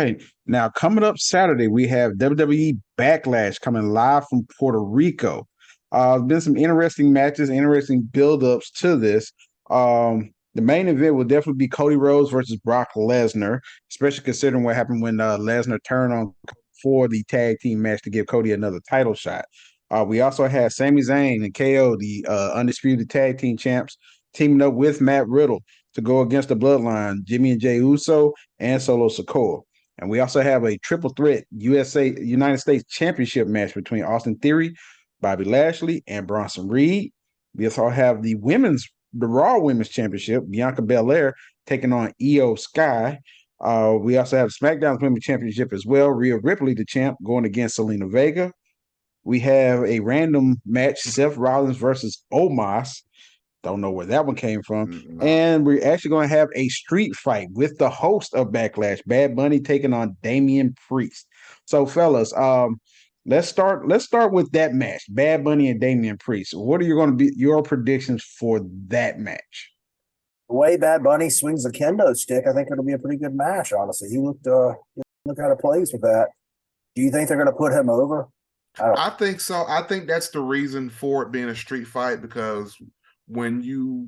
right. Now, coming up Saturday, we have WWE Backlash coming live from Puerto Rico. Been some interesting matches, interesting build-ups to this. The main event will definitely be Cody Rhodes versus Brock Lesnar, especially considering what happened when Lesnar turned on for the tag team match to give Cody another title shot. We also have Sami Zayn and KO, the undisputed tag team champs, teaming up with Matt Riddle to go against the Bloodline, Jimmy and Jey Uso, and Solo Sikoa. And we also have a triple threat United States Championship match between Austin Theory, Bobby Lashley, and Bronson Reed. We also have the Raw Women's Championship, Bianca Belair taking on Io Sky. We also have SmackDown Women's Championship as well. Rhea Ripley, the champ, going against Selena Vega. We have a random match, Seth Rollins versus Omos. Don't know where that one came from. No. And we're actually going to have a street fight with the host of Backlash, Bad Bunny, taking on Damien Priest. So, fellas, let's start with that match, Bad Bunny and Damien Priest. What are going to be your predictions for that match? The way Bad Bunny swings the kendo stick, I think it'll be a pretty good match. Honestly, he looked out of place with that. Do you think they're going to put him over? I think so. I think that's the reason for it being a street fight, because when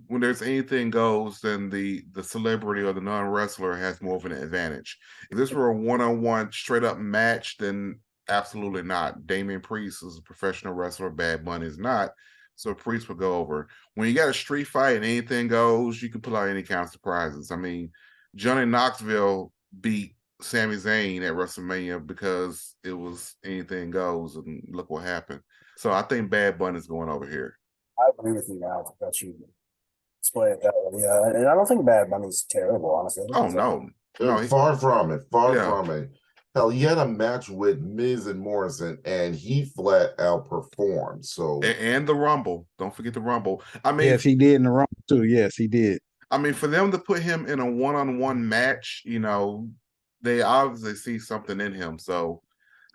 there's anything goes, then the celebrity or the non-wrestler has more of an advantage. If this were a one-on-one straight up match, then absolutely not. Damien Priest is a professional wrestler, Bad Bunny is not, so Priest would go over. When you got a street fight and anything goes, you can pull out any kind of surprises. I mean, Johnny Knoxville beat Sami Zayn at WrestleMania because it was anything goes, and look what happened. So I think Bad Bunny is going over here. I agree with you now. I think that you explain it that way. Yeah, and I don't think Bad Bunny's terrible, honestly. Oh no, far from it. From it. Hell, he had a match with Miz and Morrison, and he flat out performed. So and the Rumble. Don't forget the Rumble. I mean, yes, he did in the Rumble too. Yes, he did. I mean, for them to put him in a one-on-one match, they obviously see something in him. So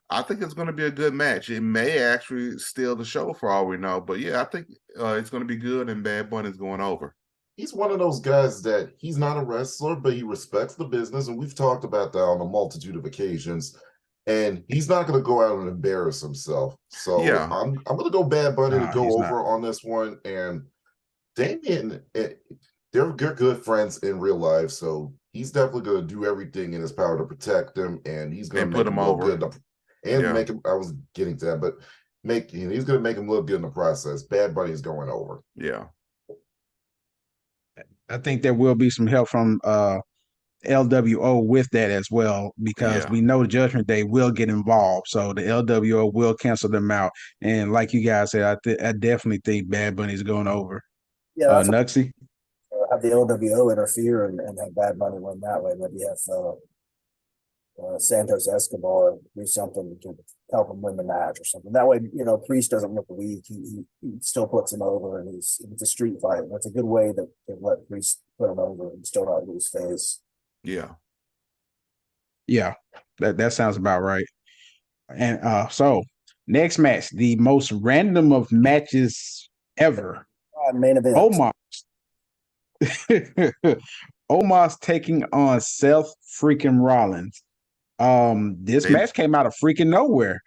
I think it's going to be a good match. It may actually steal the show for all we know. But yeah, I think it's going to be good, and Bad Bunny's going over. He's one of those guys that he's not a wrestler, but he respects the business. And we've talked about that on a multitude of occasions. And he's not going to go out and embarrass himself. So yeah. I'm going to go Bad Bunny to go over on this one. And Damien, they're good friends in real life. So he's definitely going to do everything in his power to protect him. And he's going to make him look good. Make him, I was getting to that, but he's going to make him look good in the process. Bad Bunny's going over. Yeah. I think there will be some help from LWO with that as well, because we know Judgment Day will get involved. So the LWO will cancel them out. And like you guys said, I definitely think Bad Bunny's going over. Yeah. Nutsy? Have the LWO interfere and have Bad Bunny win that way. Maybe have Santos Escobar do something to help him win the match or something. That way, Priest doesn't look weak. He still puts him over, and it's a street fight. That's a good way to let Priest put him over and still not lose face. Yeah. Yeah, that sounds about right. And so next match, the most random of matches ever. Main event. Omos taking on Seth freaking Rollins. This match came out of freaking nowhere.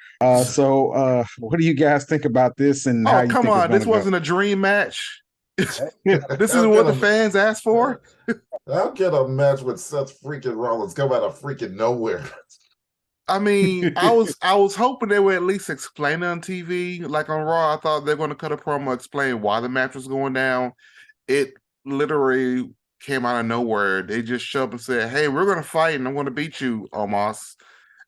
So what do you guys think about this? And how you come think on, this wasn't a dream match. This is what the fans asked for. I'll get a match with Seth freaking Rollins come out of freaking nowhere. I mean, I was hoping they would at least explain it on TV, like on Raw. I thought they were going to cut a promo, explain why the match was going down. It literally came out of nowhere. They just showed up and said, "Hey, we're going to fight, and I'm going to beat you, Omos."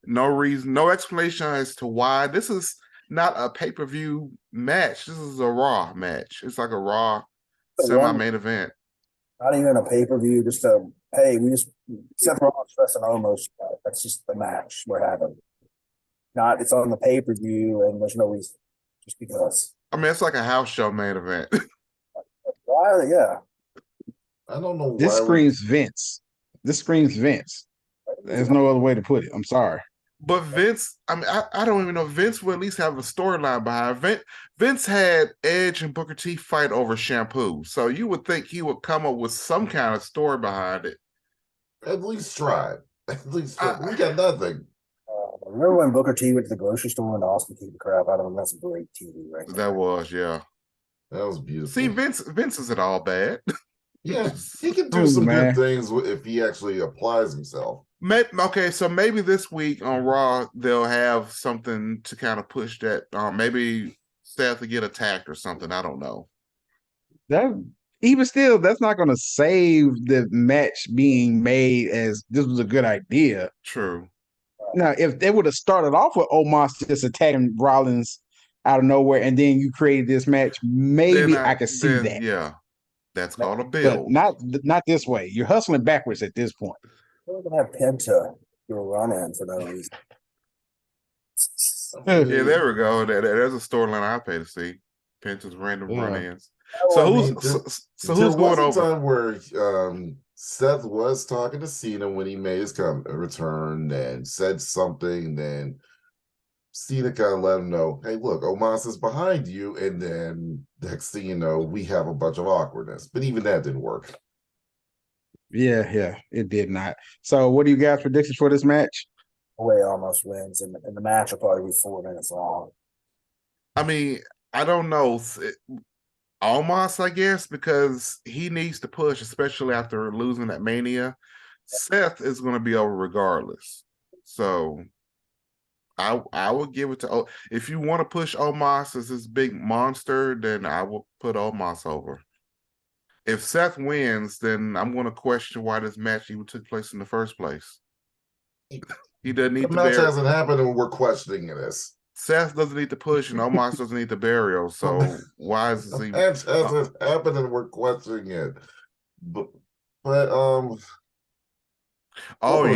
No reason, no explanation as to why. This is not a pay-per-view match. This is a Raw match. It's like a Raw semi-main event. Not even a pay-per-view. Just Seth Rollins versus Omos. That's just the match we're having. It's on the pay-per-view, and there's no reason. Just because. I mean, it's like a house show main event. Why? Yeah. I don't know. This screams Vince. This screams Vince. There's no other way to put it. I'm sorry. But Vince, I mean, I don't even know. Vince will at least have a storyline behind it. Vince had Edge and Booker T fight over shampoo. So you would think he would come up with some kind of story behind it. At least try. At least we got nothing. Remember when Booker T went to the grocery store and Austin kicked the crap out of him? That's great TV right there. That was, yeah. That was beautiful. See, Vince isn't all bad. Yeah, he can do some good things if he actually applies himself. Okay, so maybe this week on Raw they'll have something to kind of push that. Maybe Seth will get attacked or something. I don't know. That even still, that's not going to save the match being made as this was a good idea. True. Now, if they would have started off with Omos just attacking Rollins out of nowhere, and then you created this match, maybe I could see that. Yeah, that's called a build. But not this way. You're hustling backwards at this point. We're gonna have Penta do a run in for no reason. Yeah, there we go. There's a storyline I pay to see. Penta's random run-ins. So who's going over? Time where Seth was talking to Cena when he made his return and said something. Then Cena kind of let him know, "Hey, look, Omos is behind you." And then next thing you know, we have a bunch of awkwardness. But even that didn't work. Yeah, it did not. So, what do you guys predictions for this match? Way almost wins, and the match will probably be 4 minutes long. I mean, I don't know. Almost, I guess, because he needs to push, especially after losing at Mania. Seth is going to be over regardless. So I would give it to. If you want to push Omos as this big monster, then I will put Omos over. If Seth wins, then I'm going to question why this match even took place in the first place. He doesn't need the match hasn't happened, and we're questioning this. Seth doesn't need to push, and Omos doesn't need the burial. So why is this even? Match hasn't happened, and we're questioning it. But you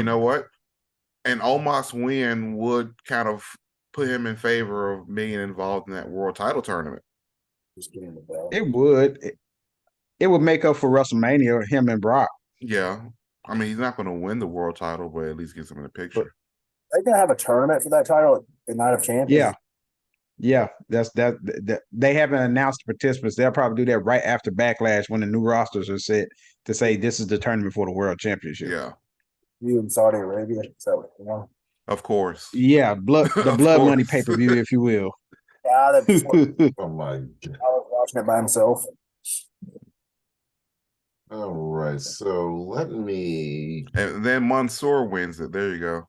know what? An Omos win would kind of put him in favor of being involved in that world title tournament. It would. It would make up for WrestleMania, him and Brock. Yeah. I mean, he's not going to win the world title, but at least gets him in the picture. They're going to have a tournament for that title at the Night of Champions? Yeah. That's that. They haven't announced the participants. They'll probably do that right after Backlash when the new rosters are set to say this is the tournament for the World Championship. Yeah. You in Saudi Arabia? So, you know? Of course. Yeah, blood money pay-per-view, if you will. Yeah, oh my God. I was watching it by himself. All right, so let me. And then Mansoor wins it. There you go.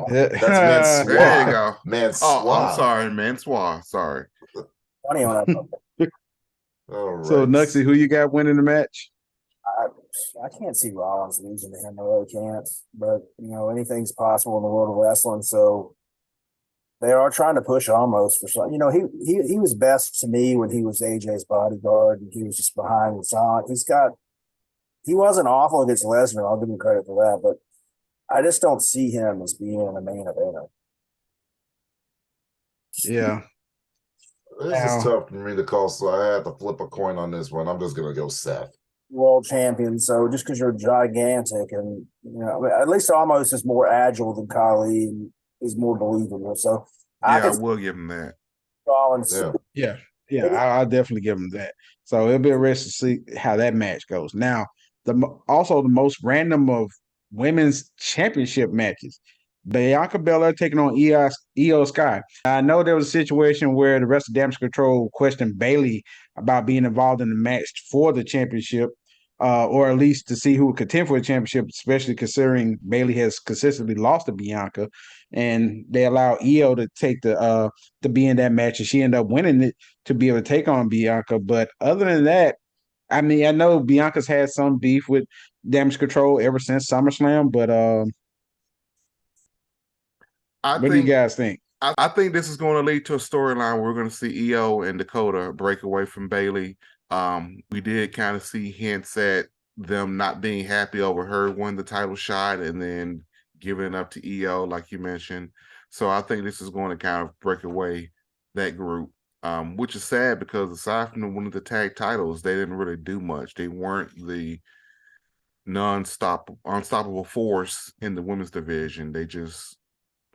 That's Mansoor. There you go. Mansoor. Oh, I'm sorry, Mansoor. Sorry. Funny on that. All right. So, Nuxie, who you got winning the match? I can't see Rollins losing to him. I really can't. But, you know, anything's possible in the world of wrestling. So they are trying to push Omos for something. You know, he was best to me when he was AJ's bodyguard and he was just behind the side. He wasn't awful against Lesnar. I'll give him credit for that. But I just don't see him as being a main eventer. Yeah. This is tough for me to call, so I have to flip a coin on this one. I'm just going to go Seth. World champion, so just because you're gigantic and you know, at least Omos is more agile than Khali and is more believable. So I will give him that. Rollins, yeah, I'll definitely give him that. So it'll be interesting to see how that match goes. Now, also the most random of women's championship matches. Bianca Belair taking on Io Sky. I know there was a situation where the rest of Damage Control questioned Bayley about being involved in the match for the championship, or at least to see who would contend for the championship, especially considering Bayley has consistently lost to Bianca, and they allow Io to take to be in that match, and she ended up winning it to be able to take on Bianca. But other than that, I mean, I know Bianca's had some beef with Damage Control ever since SummerSlam, but what do you guys think? I think this is going to lead to a storyline. We're going to see Io and Dakota break away from Bayley. We did kind of see hints at them not being happy over her winning the title shot and then giving it up to Io, like you mentioned. So I think this is going to kind of break away that group, which is sad because aside from winning the tag titles, they didn't really do much. They weren't the unstoppable force in the women's division. They just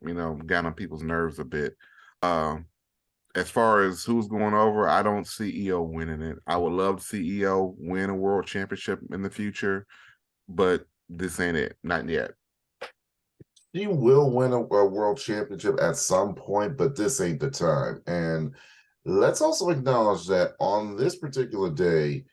got on people's nerves a bit. As far as who's going over, I don't see Io winning it. I would love to see Io win a world championship in the future, but this ain't it. Not yet. She will win a world championship at some point, but this ain't the time. And let's also acknowledge that on this particular day,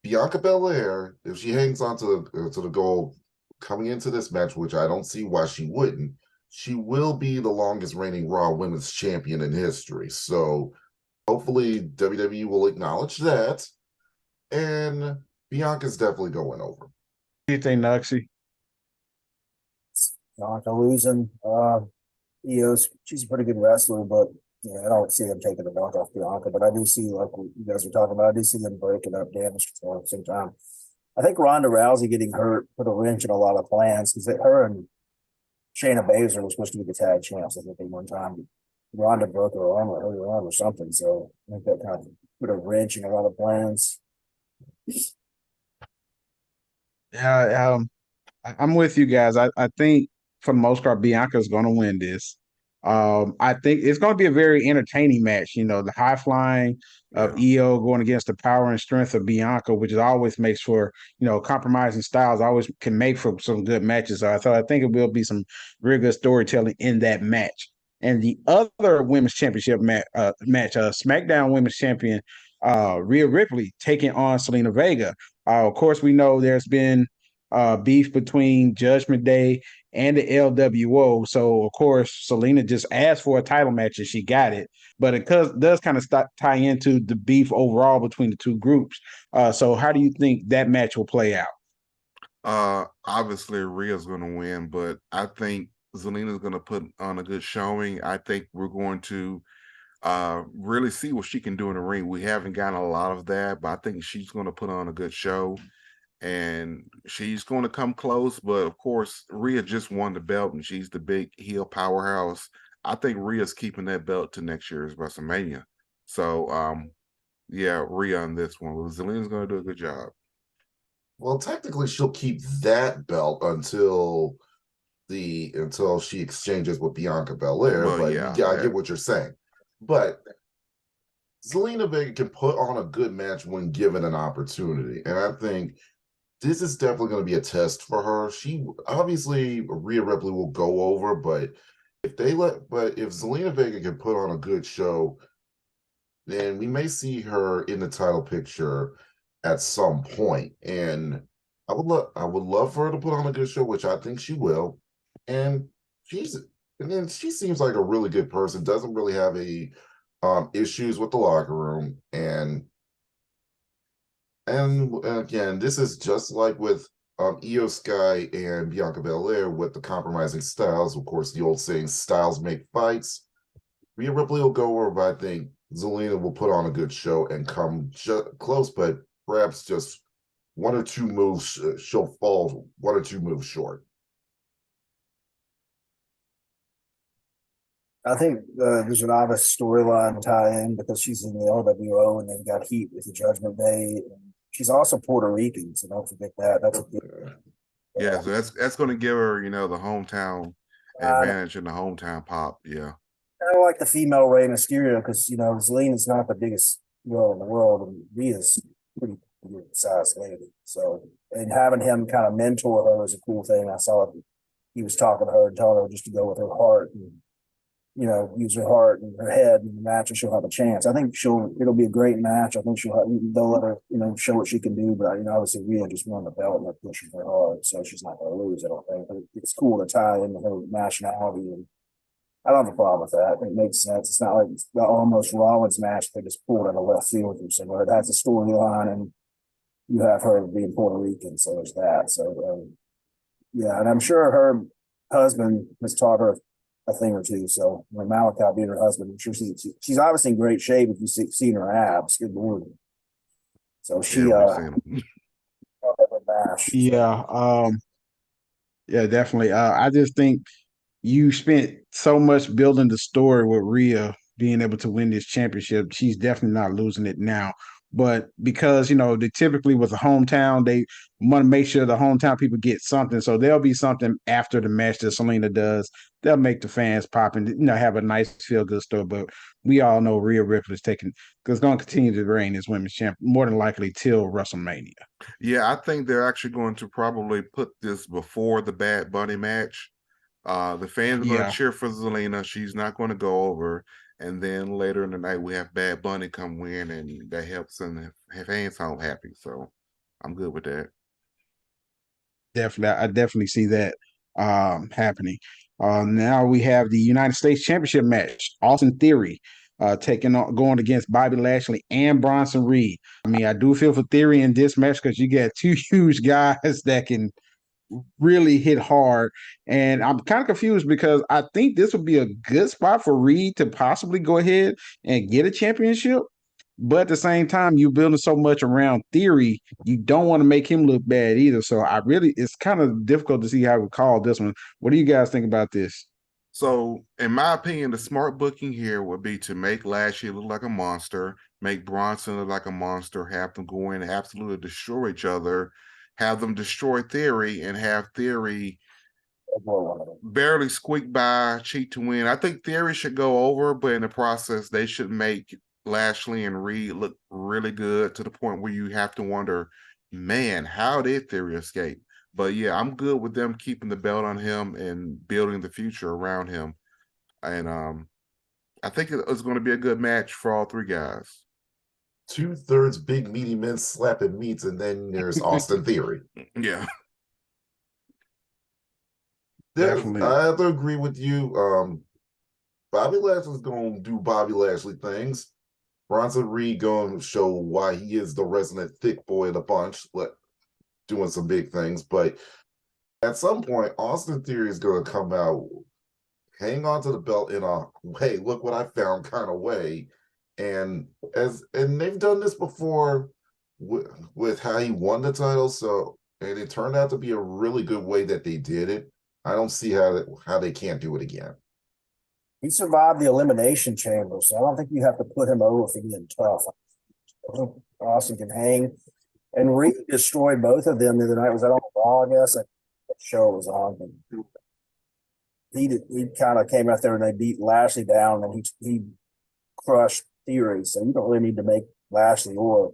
Bianca Belair, if she hangs on to the gold coming into this match, which I don't see why she wouldn't, she will be the longest reigning Raw Women's Champion in history. So hopefully WWE will acknowledge that, and Bianca's definitely going over. What do you think, Nuxie? Bianca losing. She's a pretty good wrestler, but I don't see them taking the belt off Bianca. But I do see, like you guys were talking about, I do see them breaking up damage control at the same time. I think Ronda Rousey getting hurt put a wrench in a lot of plans because her and Shayna Baszler were supposed to be the tag champs. I think at one time Ronda broke her arm or hurt her arm or something. So I think that kind of put a wrench in a lot of plans. Yeah, I'm with you guys. I think for the most part, Bianca is going to win this. I think it's going to be a very entertaining match. The high flying of Io going against the power and strength of Bianca, which always makes for, compromising styles, always can make for some good matches. So I think it will be some real good storytelling in that match. And the other women's championship match, SmackDown Women's Champion Rhea Ripley taking on Selena Vega. Of course, we know there's been beef between Judgment Day and the LWO. So, of course, Selena just asked for a title match and she got it. But it does kind of tie into the beef overall between the two groups. So how do you think that match will play out? Obviously, Rhea's going to win, but I think Zelina's going to put on a good showing. I think we're going to really see what she can do in the ring. We haven't gotten a lot of that, but I think she's going to put on a good show. And she's going to come close, but of course, Rhea just won the belt, and she's the big heel powerhouse. I think Rhea's keeping that belt to next year's WrestleMania. So, yeah, Rhea on this one. Well, Zelina's going to do a good job. Well, technically, she'll keep that belt until she exchanges with Bianca Belair. Well, but yeah, I get what you're saying. But Zelina Vega can put on a good match when given an opportunity, and I think this is definitely going to be a test for her. She obviously Rhea Ripley will go over, but if Zelina Vega can put on a good show, then we may see her in the title picture at some point. And I would love for her to put on a good show, which I think she will. And she seems like a really good person. Doesn't really have any issues with the locker room, and again, this is just like with Io Sky and Bianca Belair with the compromising styles. Of course, the old saying, styles make fights. Rhea Ripley will go over, but I think Zelina will put on a good show and come close, but perhaps just one or two moves. She'll fall one or two moves short. I think there's an obvious storyline tie-in because she's in the LWO and they've got heat with the Judgment Day. And she's also Puerto Rican, so don't forget that. That's a good. Yeah, so that's going to give her, the hometown advantage and the hometown pop. Yeah. I don't like the female Rey Mysterio because Zelina's not the biggest girl in the world, and Rhea's pretty good size lady. So, and having him kind of mentor her is a cool thing. I saw he was talking to her and telling her just to go with her heart and use her heart and her head in the match, and she'll have a chance. I think it'll be a great match. I think they'll let her, show what she can do. But obviously Rhea just won the belt and they're pushing her hard, so she's not going to lose. I don't think. But it's cool to tie in her nationality, and I don't have a problem with that. It makes sense. It's not like the almost Rollins match they just pulled out of left field from somewhere. It has a storyline, and you have her being Puerto Rican, so there's that. So yeah, and I'm sure her husband has taught her a thing or two. So Malachi being her husband, I'm sure she's obviously in great shape if you've seen her abs. Good Lord. So she yeah, definitely. I just think you spent so much building the story with Rhea being able to win this championship. She's definitely not losing it now. But because, they typically with the hometown, they want to make sure the hometown people get something. So there'll be something after the match that Selena does. They'll make the fans pop and, have a nice feel-good story. But we all know Rhea Ripley's going to continue to reign as women's champ, more than likely till WrestleMania. Yeah, I think they're actually going to probably put this before the Bad Bunny match. The fans are going to Yeah, cheer for Zelina. She's not going to go over. And then later in the night, we have Bad Bunny come win, and that helps and have fans home happy. So I'm good with that. definitely. I definitely see that happening. Now we have the United States Championship match. Austin Theory going against Bobby Lashley and Bronson Reed. I mean, I do feel for Theory in this match because you get two huge guys that can really hit hard. And I'm kind of confused because I think this would be a good spot for Reed to possibly go ahead and get a championship. But at the same time, you're building so much around Theory, you don't want to make him look bad either. So it's kind of difficult to see how we call this one. What do you guys think about this? So, in my opinion, the smart booking here would be to make Lashley look like a monster, make Bronson look like a monster, have them go in and absolutely destroy each other, have them destroy Theory, and have Theory barely squeak by, cheat to win. I think Theory should go over, but in the process, they should make Lashley and Reed look really good to the point where you have to wonder, man, how did Theory escape? But yeah, I'm good with them keeping the belt on him and building the future around him. And I think it's going to be a good match for all three guys. 2/3 big meaty men slapping meats, and then there's Austin Theory. Yeah. Definitely. I have to agree with you. Bobby Lashley's going to do Bobby Lashley things. Bronson Reed going to show why he is the resident thick boy of the bunch, doing some big things. But at some point, Austin Theory is going to come out, hang on to the belt in a, hey, look what I found kind of way. And they've done this before with how he won the title. So, and it turned out to be a really good way that they did it. I don't see how they can't do it again. He survived the Elimination Chamber, so I don't think you have to put him over for being tough. Austin can hang. And Reed destroyed both of them the other night. Was that on Raw, I guess? That show was on. He kind of came out there and they beat Lashley down, and he crushed Theory. So you don't really need to make Lashley or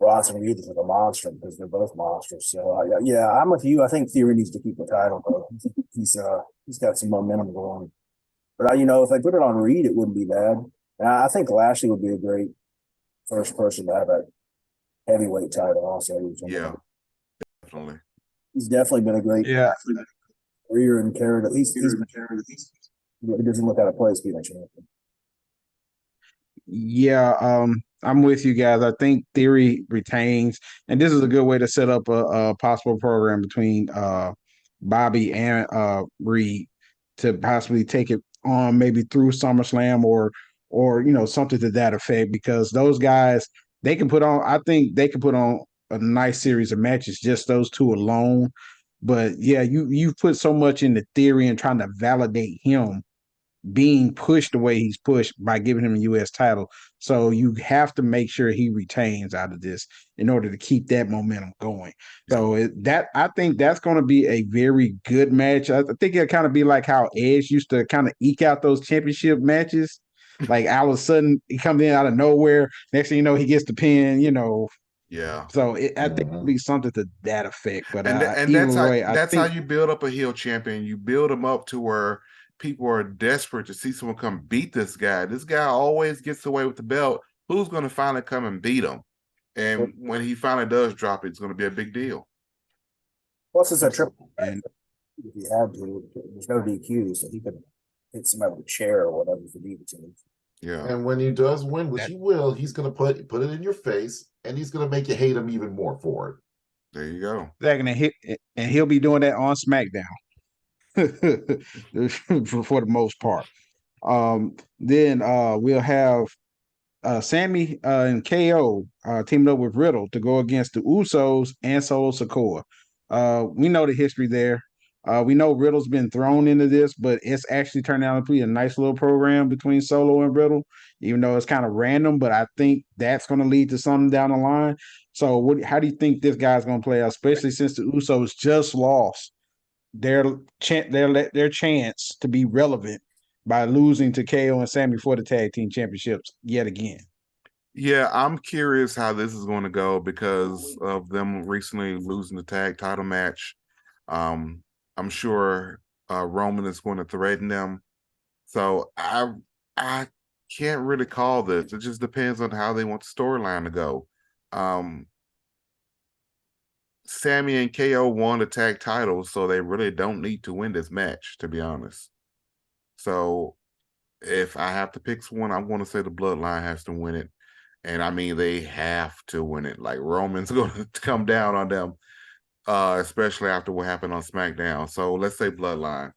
Bronson Reed look like a monster because they're both monsters. So yeah, I'm with you. I think Theory needs to keep the title, though. He's got some momentum going. But if they put it on Reed, it wouldn't be bad. And I think Lashley would be a great first person to have that heavyweight title also. Yeah, definitely. He's definitely been a great career and carried. At least he doesn't look out of place being a champion. Yeah, I'm with you guys. I think Theory retains, and this is a good way to set up a possible program between Bobby and Reed to possibly take it on maybe through SummerSlam or something to that effect, because those guys, they can put on, I think they can put on a nice series of matches, just those two alone. But yeah, you put so much into Theory and trying to validate him being pushed the way he's pushed by giving him a U.S. title. So you have to make sure he retains out of this in order to keep that momentum going. So I think that's going to be a very good match. I think it'll kind of be like how Edge used to kind of eke out those championship matches. Like all of a sudden he comes in out of nowhere. Next thing you know, he gets the pin, Yeah. So I think it'll be something to that effect. But and that's how you build up a heel champion. You build them up to where people are desperate to see someone come beat this guy. This guy always gets away with the belt. Who's going to finally come and beat him? And when he finally does drop it, it's going to be a big deal. Plus, it's a triple. And if he had to, there's no DQ, so he could hit somebody with a chair or whatever if he needed to. Yeah. And when he does win, which he will, he's going to put it in your face, and he's going to make you hate him even more for it. There you go. And he'll be doing that on SmackDown. for the most part. Then we'll have Sammy and KO teamed up with Riddle to go against the Usos and Solo Sikoa. We know the history there. We know Riddle's been thrown into this, but it's actually turned out to be a nice little program between Solo and Riddle, even though it's kind of random, but I think that's going to lead to something down the line. So how do you think this guy's going to play out, especially since the Usos just lost their chance to be relevant by losing to KO and Sammy for the tag team championships yet again? Yeah, I'm curious how this is going to go because of them recently losing the tag title match. I'm sure Roman is going to threaten them. So I can't really call this. It just depends on how they want the storyline to go. Sammy and KO won the tag titles, so they really don't need to win this match, to be honest. So if I have to pick one, I'm going to say the Bloodline has to win it. And I mean, they have to win it. Like, Roman's going to come down on them, especially after what happened on SmackDown. So let's say Bloodline.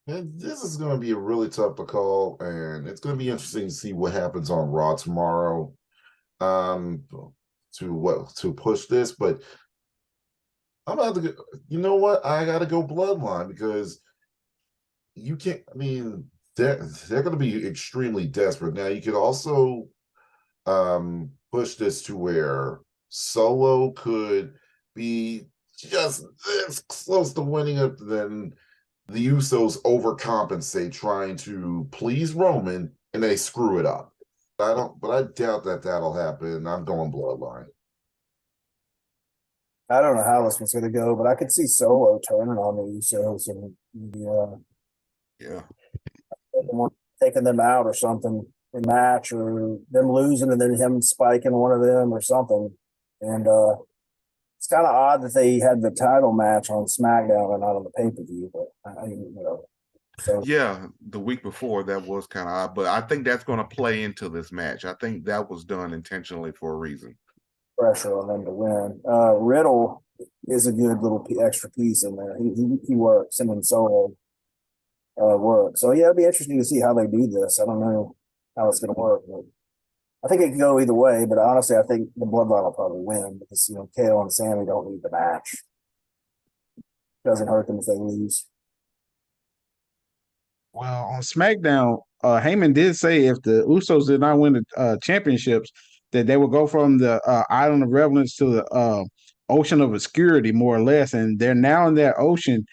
And this is going to be a really tough to call, and it's going to be interesting to see what happens on Raw tomorrow. To push this, but I'm about to go, you know what? I got to go Bloodline because you can't. I mean, they're going to be extremely desperate. Now you could also push this to where Solo could be just this close to winning it, then the Usos overcompensate trying to please Roman and they screw it up. But I doubt that that'll happen. I'm going Bloodline. I don't know how this one's going to go, but I could see Solo turning on the Usos and taking them out or something in match, or them losing and then him spiking one of them or something. And it's kind of odd that they had the title match on SmackDown and not on the pay-per-view, but So yeah, the week before that was kind of odd, but I think that's going to play into this match. I think that was done intentionally for a reason. Pressure on them to win. Riddle is a good little extra piece in there. He works, and then Solo work. So yeah, it'll be interesting to see how they do this. I don't know how it's going to work, but I think it can go either way. But honestly, I think the Bloodline will probably win because KO and Sammy don't need the match. Doesn't hurt them if they lose. Well, on SmackDown, Heyman did say if the Usos did not win the championships, that they would go from the Island of Revelance to the Ocean of Obscurity, more or less. And they're now in that ocean.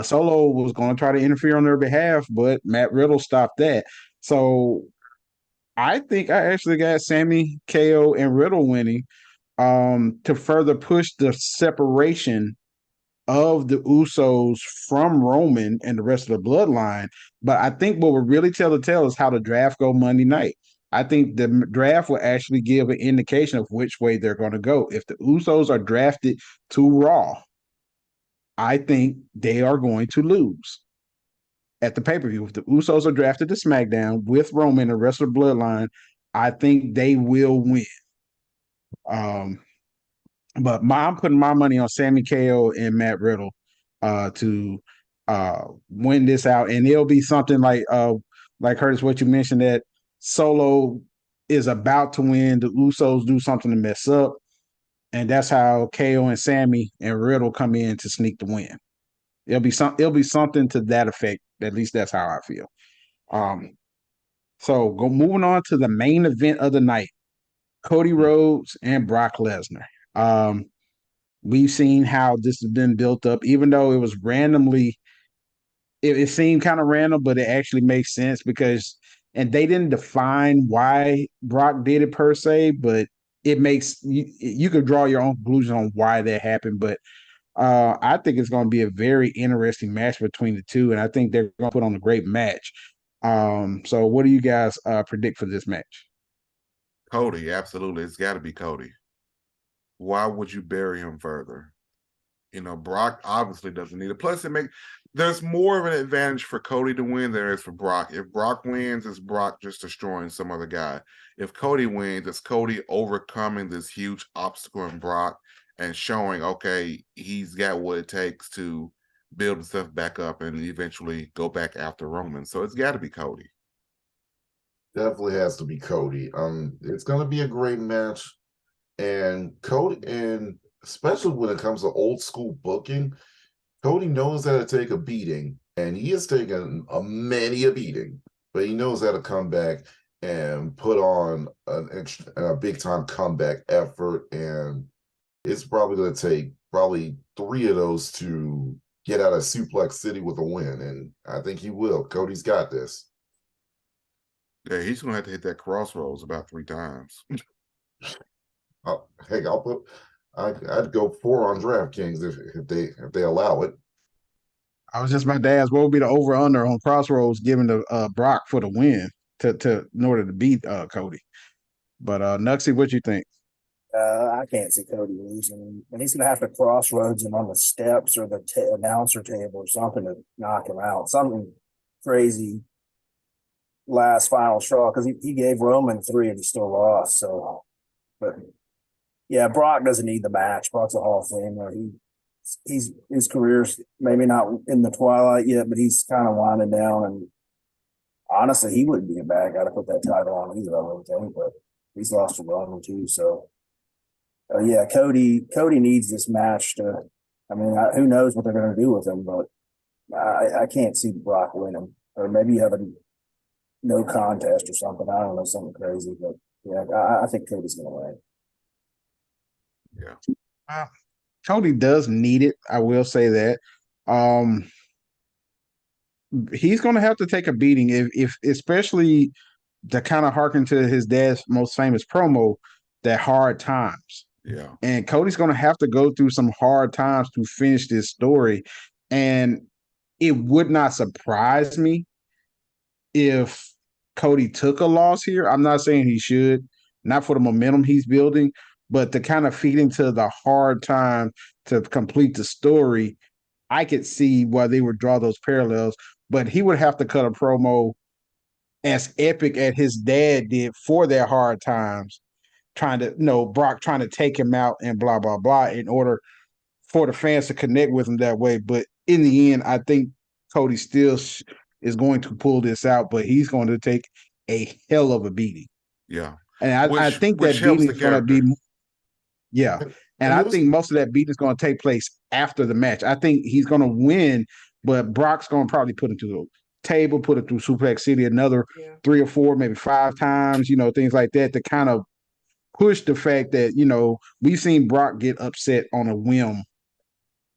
Solo was going to try to interfere on their behalf, but Matt Riddle stopped that. So I think I actually got Sammy, KO, and Riddle winning to further push the separation of the Usos from Roman and the rest of the bloodline. But I think what will really tell the tale is how the draft go Monday night. I think the draft will actually give an indication of which way they're going to go. If the Usos are drafted to Raw, I think they are going to lose at the pay-per-view. If the Usos are drafted to SmackDown with Roman and the rest of the bloodline, I think they will win. But I'm putting my money on Sammy KO and Matt Riddle to win this out, and it'll be something like Curtis, what you mentioned, that Solo is about to win. The Usos do something to mess up, and that's how KO and Sammy and Riddle come in to sneak the win. It'll be something to that effect. At least that's how I feel. So moving on to the main event of the night: Cody Rhodes and Brock Lesnar. We've seen how this has been built up, even though it was randomly, it seemed kind of random, but it actually makes sense because, and they didn't define why Brock did it per se, but it makes, you could draw your own conclusion on why that happened. But I think it's going to be a very interesting match between the two, and I think they're going to put on a great match. So what do you guys predict for this match? Cody, absolutely. It's got to be Cody. Why would you bury him further? Brock obviously doesn't need it. Plus, there's more of an advantage for Cody to win than there is for Brock. If Brock wins, it's Brock just destroying some other guy. If Cody wins, it's Cody overcoming this huge obstacle in Brock and showing, okay, he's got what it takes to build himself back up and eventually go back after Roman. So it's got to be Cody. Definitely has to be Cody. It's going to be a great match. And Cody, and especially when it comes to old school booking, Cody knows how to take a beating, and he has taken many a beating, but he knows how to come back and put on a big time comeback effort. And it's probably going to take 3 of those to get out of Suplex City with a win. And I think he will. Cody's got this. Yeah, he's going to have to hit that crossroads about 3 times. I'd go 4 on DraftKings if they allow it. I was just about to ask, what would be the over under on Crossroads giving the Brock for the win to in order to beat Cody? But Nuxie, what you think? I can't see Cody losing, and he's going to have to crossroads him on the steps or the announcer table or something to knock him out. Something crazy last final straw because he gave Roman 3 and he still lost. So, but yeah, Brock doesn't need the match. Brock's a Hall of Famer. He's his career's maybe not in the twilight yet, but he's kind of winding down. And honestly, he wouldn't be a bad guy to put that title on either. I would think, but he's lost to Roman too. So. Yeah, Cody needs this match to. I mean, who knows what they're going to do with him, but I can't see Brock winning, or maybe you have a no contest or something. I don't know, something crazy, but yeah, I think Cody's going Yeah. to Cody does need it. I will say that. He's going to have to take a beating if especially to kind of harken to his dad's most famous promo, that hard times. Yeah. And Cody's going to have to go through some hard times to finish this story. And it would not surprise me if Cody took a loss here. I'm not saying he should, not for the momentum he's building, but to kind of feed into the hard time to complete the story. I could see why they would draw those parallels, but he would have to cut a promo as epic as his dad did for their hard times, trying to, Brock trying to take him out and blah, blah, blah, in order for the fans to connect with him that way. But in the end, I think Cody still is going to pull this out, but he's going to take a hell of a beating. Yeah. And I think that beating is going to be, yeah. And I think most of that beating is going to take place after the match. I think he's going to win, but Brock's going to probably put him to the table, put it through Suplex City another 3 or 4, maybe 5 times, things like that to kind of push the fact that, we've seen Brock get upset on a whim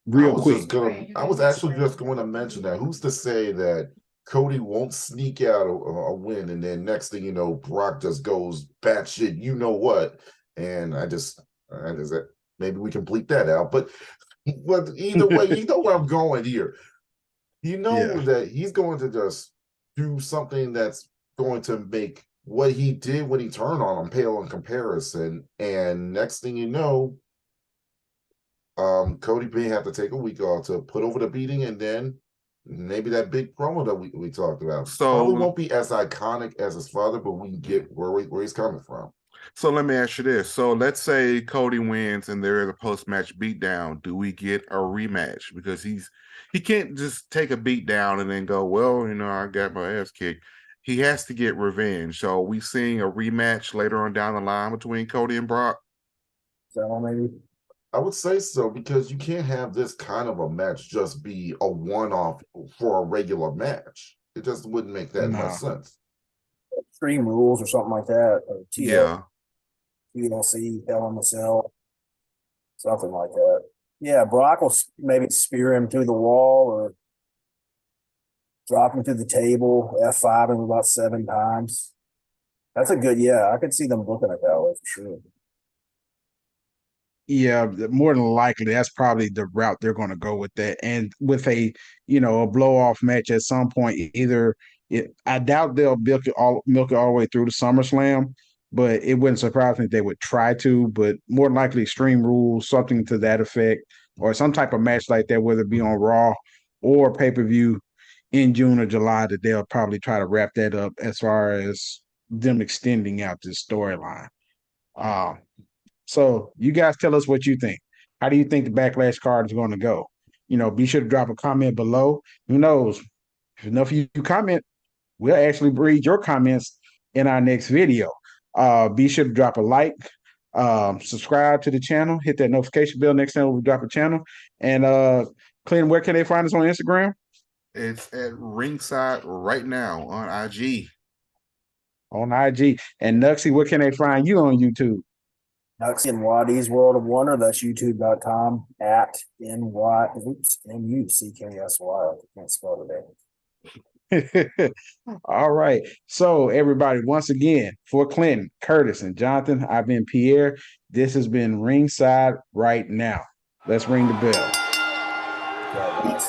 real quick. I was actually just going to mention that. Who's to say that Cody won't sneak out a win, and then next thing you know, Brock just goes batshit, you know what? And I just maybe we can bleep that out. But either way, you know where I'm going here. That he's going to just do something that's going to make what he did when he turned on him pale in comparison. And next thing you know, Cody may have to take a week off to put over the beating, and then maybe that big promo that we talked about. So probably won't be as iconic as his father, but we can get where he's coming from. So let me ask you this. So let's say Cody wins and there is a post-match beatdown. Do we get a rematch? Because he can't just take a beatdown and then go, well, I got my ass kicked. He has to get revenge. So are we seeing a rematch later on down the line between Cody and Brock? So maybe. I would say so, because you can't have this kind of a match just be a one-off for a regular match. It just wouldn't make that much sense. Extreme Rules or something like that. Or TLC, Hell in the Cell, something like that. Yeah, Brock will maybe spear him through the wall or drop him through the table, F5 him about 7 times. That's a good, I could see them looking at that way for sure. Yeah, more than likely, that's probably the route they're going to go with that. And with a blow-off match at some point, I doubt they'll milk it all the way through to SummerSlam, but it wouldn't surprise me if they would try to, but more than likely Extreme Rules, something to that effect, or some type of match like that, whether it be on Raw or pay-per-view in June or July, that they'll probably try to wrap that up as far as them extending out this storyline. So you guys tell us what you think. How do you think the Backlash card is going to go? Be sure to drop a comment below. Who knows? If enough of you comment, we'll actually read your comments in our next video. Be sure to drop a like, subscribe to the channel, hit that notification bell next time we drop a channel. And Clinton, where can they find us on Instagram? It's at Ringside right now on IG. On IG. And Nuxie, where can they find you on YouTube? Nuxie and Waddy's World of Wonder. That's youtube.com at NUCKSY. I can't spell it. All right. So, everybody, once again, for Clinton, Curtis, and Jonathan, I've been Pierre. This has been Ringside Right Now. Let's ring the bell. Yeah,